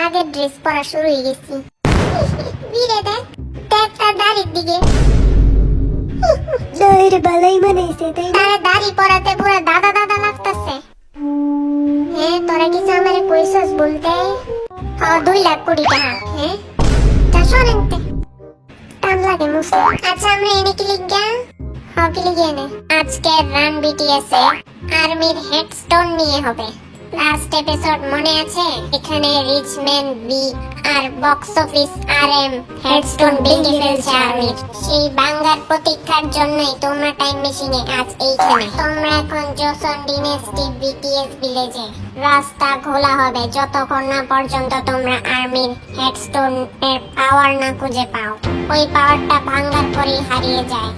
আগের ড্রেস পরা শুরু হয়ে গেছি। বিরে দেখ দেখ তার দাড়ির দিকে বালাই মানাইছে তাই না? তার দাড়ি পরাতে পুরো দাদা দাদা লাগতেছে। হ্যাঁ তোরা কিছু আমারে কইছস বলতে 2 লাখ কোটি টাকা। হ্যাঁ তা শোনেনতে টান লাগে মুসে। আচ্ছা আমরা এনে কি লিখা কি লিখে এনে আজকে রান বিটিএস এ আর্মির হেডস্টোন নিয়ে হবে। লাস্ট এপিসোড মনে আছে? এখানে রিচম্যান বি আর বক্স অফিস আরএম হেডস্টোন ভেঙে ফেলছে আর্মির। সেই বাঙ্গার প্রতীক্ষার জন্যই তোমরা টাইম মেশিনে আজ এইখানে। তোমরা এখন জোসন ডিনেস্টি বিটিএস ভিলেজে। রাস্তা খোলা হবে যতক্ষণ না পর্যন্ত তোমরা আর্মির হেডস্টোন এর পাওয়ার না খুঁজে পাও। ওই পাওয়ারটা ভাঙ্গার পরেই হারিয়ে যায়।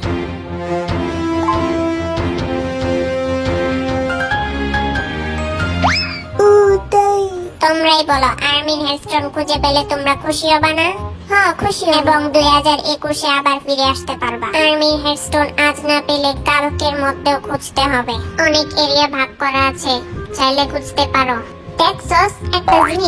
তোমরাই বলো আর্মির হেডস্টোন খুঁজে পেলে তোমরা খুশি হবে না? হ্যাঁ খুশি, এবং 2021-এ আবার ফিরে আসতে পারবা। আর্মির হেডস্টোন আজ না পেলে কালকের মধ্যেও খুঁজতে হবে। অনেক এরিয়া ভাগ করা আছে, চাইলে খুঁজতে পারো। টেক্সাস একটা জিনিস